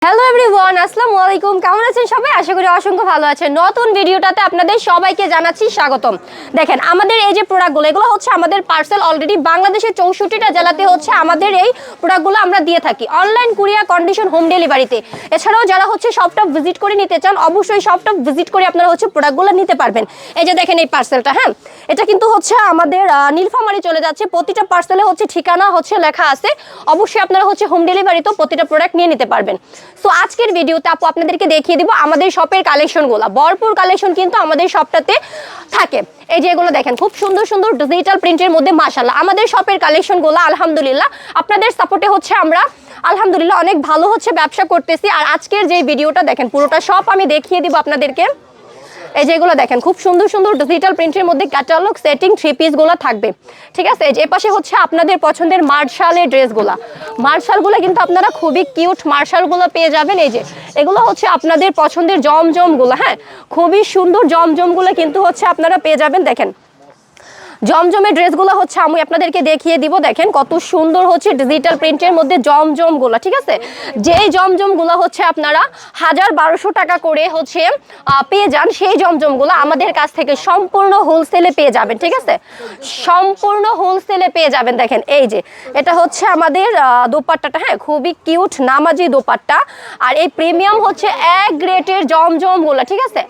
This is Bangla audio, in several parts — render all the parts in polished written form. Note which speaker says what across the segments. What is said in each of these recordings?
Speaker 1: হ্যালো এভরিওয়ান, আসসালামু আলাইকুম। কেমন আছেন সবাই? আশা করি অসংখ্য ভালো আছেন। নতুন ভিডিওটাতে আপনাদের সবাইকে জানাচ্ছি স্বাগতম। দেখেন আমাদের এই যে প্রোডাক্টগুলো, এগুলো হচ্ছে আমাদের পার্সেল অলরেডি বাংলাদেশের 64টা জেলাতে হচ্ছে আমাদের এই প্রোডাক্টগুলো আমরা দিয়ে থাকি অনলাইন কুরিয়ার কন্ডিশন হোম ডেলিভারিতে। এছাড়াও যারা হচ্ছে শপটা ভিজিট করে নিতে চান, অবশ্যই শপটা ভিজিট করে আপনারা হচ্ছে প্রোডাক্টগুলো নিতে পারবেন। এই যে দেখেন এই পার্সেলটা, হ্যাঁ এটা কিন্তু হচ্ছে আমাদের নীলফামারী চলে যাচ্ছে। প্রতিটা পার্সেলে হচ্ছে ঠিকানা হচ্ছে লেখা আছে। অবশ্যই আপনারা হচ্ছে হোম ডেলিভারিতেও প্রতিটা প্রোডাক্ট নিয়ে নিতে পারবেন। সো আজকের ভিডিওতে আপু আপনাদেরকে দেখিয়ে দিব আমাদের শপের কালেকশনগুলো। ভরপুর কালেকশন কিন্তু আমাদের শপটাতে থাকে। এই যে এগুলো দেখেন, খুব সুন্দর সুন্দর ডিজিটাল প্রিন্টের মধ্যে মাশাআল্লাহ আমাদের শপের কালেকশনগুলো আলহামদুলিল্লাহ আপনাদের সাপোর্টে হচ্ছে আমরা আলহামদুলিল্লাহ অনেক ভালো হচ্ছে ব্যবসা করতেছি। আর আজকের যে ভিডিওটা দেখেন পুরোটা শপ আমি দেখিয়ে দিব আপনাদেরকে। এই যে এগুলো দেখেন, খুব সুন্দর সুন্দর ডিজিটাল প্রিন্টের মধ্যে ক্যাটালগ সেটিং 3 পিসগুলো থাকবে, ঠিক আছে। এই যে এপাশে হচ্ছে আপনাদের পছন্দের মার্শালের ড্রেসগুলো। মার্শালগুলো কিন্তু আপনারা খুবই কিউট মার্শালগুলো পেয়ে যাবেন। এই যে এগুলো হচ্ছে আপনাদের পছন্দের জমজমগুলো, হ্যাঁ খুবই সুন্দর জমজমগুলো কিন্তু হচ্ছে আপনারা পেয়ে যাবেন। দেখেন জমজমের ড্রেসগুলো হচ্ছে আমি আপনাদেরকে দেখিয়ে দিব। দেখেন কত সুন্দর হচ্ছে ডিজিটাল প্রিন্টের মধ্যে জমজমগুলো, ঠিক আছে। যেই জমজমগুলো হচ্ছে আপনারা 1000-1200 টাকা করে হচ্ছে পেয়ে যান, সেই জমজমগুলো আমাদের কাছ থেকে সম্পূর্ণ হোলসেলে পেয়ে যাবেন, ঠিক আছে। সম্পূর্ণ হোলসেলে পেয়ে যাবেন। দেখেন এই যে এটা হচ্ছে আমাদের দোপাট্টাটা, হ্যাঁ খুবই কিউট নামাজি দোপাট্টা। আর এই প্রিমিয়াম হচ্ছে এক গ্রেটের জমজমগুলো, ঠিক আছে।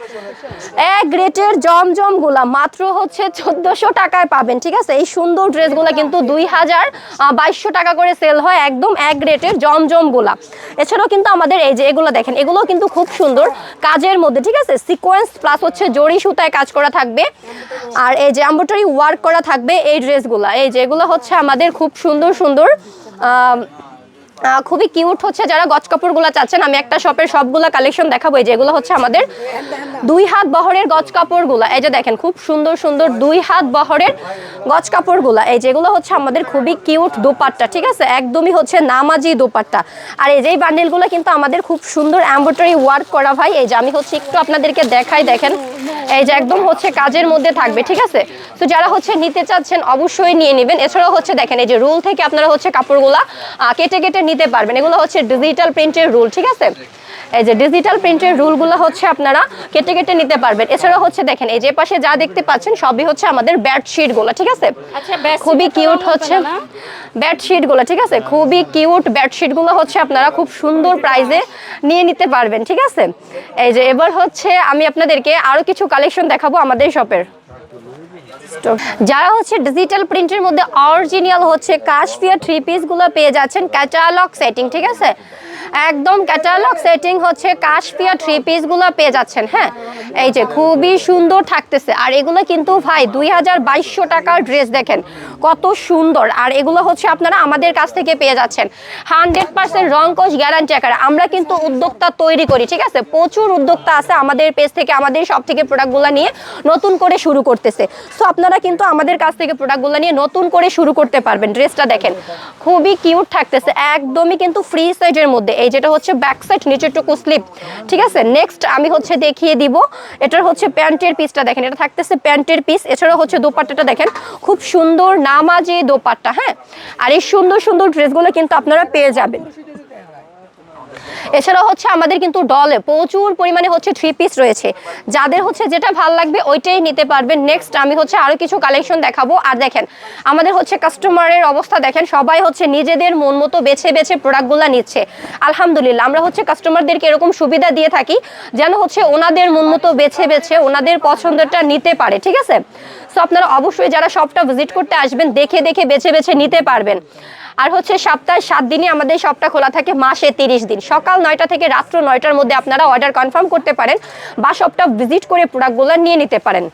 Speaker 1: এক গ্রেটের জমজমগুলো মাত্র হচ্ছে 1400 টাকা পাবেন, ঠিক আছে। এই সুন্দর ড্রেসগুলো কিন্তু 2200 টাকা করে সেল হয়, একদম এক রেটের জমজমগুলা। এছাড়াও কিন্তু আমাদের এই যে এগুলো দেখেন, এগুলো কিন্তু খুব সুন্দর কাজের মধ্যে, ঠিক আছে। সিকোয়েন্স প্লাস হচ্ছে জরি সুতায় কাজ করা থাকবে। আর এই যে এমব্রয়ডারি ওয়ার্ক করা থাকবে এই ড্রেসগুলা। এই যে এগুলো হচ্ছে আমাদের খুব সুন্দর সুন্দর খুবই কিউট হচ্ছে। যারা গজ কাপড়গুলো চাচ্ছেন, আমি একটা শপের সবগুলা কালেকশন দেখাবো। এই যে এগুলো হচ্ছে আমাদের 2 হাত বহরের গজ কাপড়গুলা। এই যে দেখেন খুব সুন্দর সুন্দর 2 হাত বহরের গজ কাপড়গুলা। এই যেগুলো হচ্ছে আমাদের খুবই কিউট দোপাট্টা, ঠিক আছে, একদমই হচ্ছে নামাজি দোপাট্টা। আর এই যে বান্ডেলগুলো কিন্তু আমাদের খুব সুন্দর এমব্রয়ডারি ওয়ার্ক করা ভাই। এই যে আমি হচ্ছে একটু আপনাদেরকে দেখাই, দেখেন এই যে একদম হচ্ছে কাজের মধ্যে থাকবে, ঠিক আছে। তো যারা হচ্ছে নিতে চাচ্ছেন অবশ্যই নিয়ে নেবেন। এছাড়াও হচ্ছে দেখেন এই যে রুল থেকে আপনারা হচ্ছে কাপড়গুলা কেটে কেটে নিতে পারবেন। এগুলো হচ্ছে ডিজিটাল প্রিন্টের রুল, ঠিক আছে। এই যে ডিজিটাল প্রিন্টের রুলগুলো হচ্ছে আপনারা কেটে কেটে নিতে পারবেন। এছাড়াও হচ্ছে দেখেন এই যে পাশে যা দেখতে পাচ্ছেন সবই হচ্ছে আমাদের বেডশিটগুলো, ঠিক আছে। খুবই কিউট হচ্ছে বেডশিটগুলো, ঠিক আছে। খুবই কিউট বেডশিটগুলো হচ্ছে আপনারা খুব সুন্দর প্রাইসে নিয়ে নিতে পারবেন, ঠিক আছে। এই যে এবার হচ্ছে আমি আপনাদেরকে আরো কিছু কালেকশন দেখাবো আমাদের শপের। যারা হচ্ছে ডিজিটাল প্রিন্টের মধ্যে অরিজিনাল হচ্ছে কাশফিয়া 3 পিসগুলো পেয়ে যাচ্ছেন ক্যাটালগ সেটিং, ঠিক আছে। একদম ক্যাটালগ সেটিং হচ্ছে কাশফিয়া 3 পিসগুলো পেয়ে যাচ্ছেন, হ্যাঁ এই যে খুবই সুন্দর থাকতেছে। আর এগুলো কিন্তু ভাই 2200 টাকার ড্রেস, দেখেন কত সুন্দর। আর এগুলো হচ্ছে আপনারা আমাদের কাছ থেকে পেয়ে যাচ্ছেন 100% রংকশ গ্যারান্টি আকারে। আমরা কিন্তু উদ্যোক্তা তৈরি করি, ঠিক আছে। প্রচুর উদ্যোক্তা আছে আমাদের পেজ থেকে, আমাদের সব থেকে প্রোডাক্টগুলো নিয়ে নতুন করে শুরু করতেছে। সো আপনারা কিন্তু আমাদের কাছ থেকে প্রোডাক্টগুলো নিয়ে নতুন করে শুরু করতে পারবেন। ড্রেসটা দেখেন খুবই কিউট থাকতেছে, একদমই কিন্তু ফ্রি সাইজের মধ্যে। এই যেটা হচ্ছে ব্যাক সাইড, নিচেরটুকু স্লিপ, ঠিক আছে। নেক্সট আমি হচ্ছে দেখিয়ে দিব এটার হচ্ছে প্যান্টের পিসটা। দেখেন এটা থাকতেছে প্যান্টের পিস। এছাড়াও হচ্ছে দোপাট্টাটা দেখেন খুব সুন্দর নামাজি দোপাট্টা, হ্যাঁ। আর এই সুন্দর সুন্দর ড্রেসগুলো কিন্তু আপনারা পেয়ে যাবেন। এছাড়াও হচ্ছে আমাদের কিন্তু ডলে প্রচুর পরিমাণে হচ্ছে 3 পিস রয়েছে। যাদের হচ্ছে যেটা ভালো লাগবে ওইটাই নিতে পারবেন। নেক্সট আমি হচ্ছে আরো কিছু কালেকশন দেখাবো। আর দেখেন আমাদের হচ্ছে কাস্টমারের অবস্থা দেখেন, সবাই হচ্ছে নিজেদের মন মতো বেছে বেছে প্রোডাক্টগুলো নিচ্ছে। আলহামদুলিল্লাহ আমরা হচ্ছে কাস্টমারদেরকে এরকম সুবিধা দিয়ে থাকি যেন হচ্ছে ওনাদের মন মতো বেছে বেছে ওনাদের পছন্দটা নিতে পারে, ঠিক আছে। সো আপনারা অবশ্যই যারা শপটা ভিজিট করতে আসবেন দেখে দেখে বেছে বেছে নিতে পারবেন। আর হচ্ছে সপ্তাহে 7 দিনই আমাদের শপটা খোলা থাকে, মাসে 30 দিন। সকাল 9টা থেকে রাত্র 9টার মধ্যে আপনারা অর্ডার কনফার্ম করতে পারেন বা শপটা ভিজিট করে প্রোডাক্টগুলো নিয়ে নিতে পারেন।